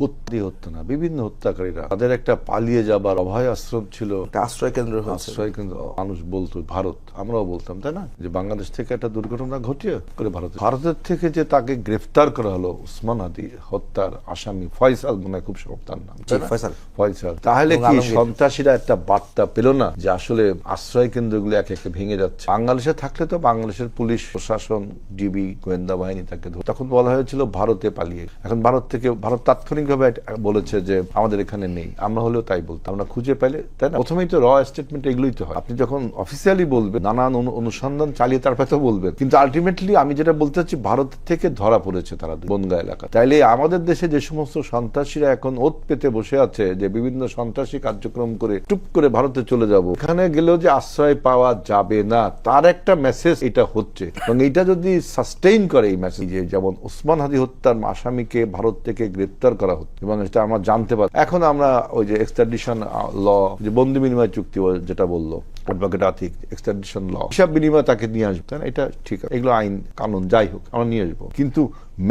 হত্যা না, বিভিন্ন হত্যাকারীরা তাদের একটা পালিয়ে যাবার অভয় আশ্রম ছিল, আশ্রয় কেন্দ্র আশ্রয় কেন্দ্র। মানুষ বলতো ভারত, আমরাও বলতাম তাই না, যে বাংলাদেশ থেকে একটা দুর্ঘটনা ঘটিয়ে করে ভারতের থেকে যে তাকে গ্রেফতার করা হলো, ওসমান হাদি হত্যার আসামি ফয়সাল, মনে হয় খুব তার নাম, ফয়সাল, তাহলে কি সন্ত্রাসীরা একটা বার্তা পেল না যে আসলে আশ্রয় কেন্দ্রগুলো একে একে ভেঙে যাচ্ছে? বাংলাদেশে থাকলে তো বাংলাদেশের পুলিশ প্রশাসন, ডিবি, গোয়েন্দা বাহিনী তাকে তখন বলা হয়েছিল ভারতে পালিয়ে। এখন ভারত তাৎক্ষণিকভাবে বলেছে যে আমাদের এখানে নেই। আমরা হলেও তাই বলতাম, আমরা খুঁজে পেলে, তাই না? প্রথমেই তো র স্টেটমেন্ট এগুলোই তো হয়। আপনি যখন অফিসিয়ালি বলবেন, নানান অনুসন্ধান চালিয়ে তারপরে তো বলবেন, কিন্তু আলটিমেটলি আমি যেটা বলতে চাচ্ছি, ভারত থেকে ধরা পড়েছে তারা বনগা এলাকা। তাইলে আমাদের দেশে যে সমস্ত সন্ত্রাসীরা এখন ওত পেতে বসে আছে, যে বিভিন্ন সন্ত্রাসী কার্যক্রম করে টুপ করে ভারতে চলে যাব, এখানে গেলেও যে আশ্রয় পাওয়া যাবে না, তার একটা মেসেজ এটা হচ্ছে। এবং এটা যদি সাস্টেইন করে এই মেসেজ, যেমন ওসমান হাদি হত্যার আসামিকে ভারত থেকে গ্রেপ্তার করা হচ্ছে এবং এটা আমরা জানতে পারি। এখন আমরা ওই যে এক্সট্রাডিশন ল, যে বন্দি বিনিময় চুক্তি যেটা বললো অ্যাডভোকেট আতিক, এক্সট্রাডিশন ল, হিসাব বিনিময় তাকে নিয়ে আসবে, তাই না? এটা ঠিক আছে, এগুলো আইন কানুন যাই হোক আমরা নিয়ে আসবো, কিন্তু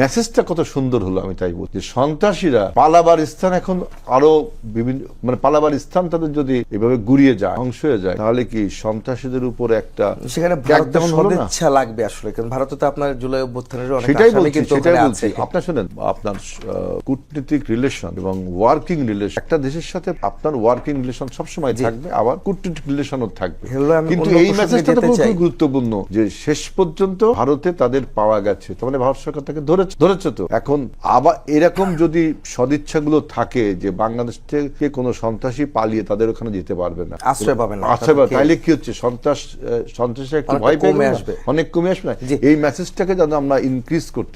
মেসেজটা কত সুন্দর হলো আমি তাই বলছি। সন্ত্রাসীরা পালাবার স্থান এখন আরো বিভিন্ন, মানে পালাবার স্থান তাদের যদি এভাবে গুড়িয়ে যায়, ধ্বংস হয়ে যায়, তাহলে কি সন্ত্রাসীদের উপর একটা সেখানে সদিচ্ছা লাগবে আসলে, কারণ ভারতে তো আপনার জুলাই অভ্যুত্থানের অনেক সেটাই আসামি বলছি, কিন্তু সেটাই ওখানে বলছি। আছে। আপনার শোনেন, আপনার কূটনীতিক রিলেশন এবং ওয়ার্কিং রিলেশন, একটা দেশের সাথে আপনার ওয়ার্কিং রিলেশন সবসময় থাকবে, আবার কূটনীতিক রিলেশনও থাকবে। কিন্তু এই মেসেজটা তো খুব গুরুত্বপূর্ণ যে শেষ পর্যন্ত ভারতে তাদের পাওয়া গেছে, তার মানে ভারত সরকার তাকে ধরেছে। তো এখন আবার এরকম যদি সদিচ্ছাগুলো থাকে যে বাংলাদেশ থেকে কোনো সন্ত্রাসী পালিয়ে তাদের ওখানে যেতে পারবে না, আশ্রয় পাবে না, তাহলে কি হচ্ছে, সন্ত্রাসীরা একটু ভয় পেয়ে আসবে, অনেক কমে আসবে। এই মেসেজটাকে যেন আমরা ইনক্রিজ করতে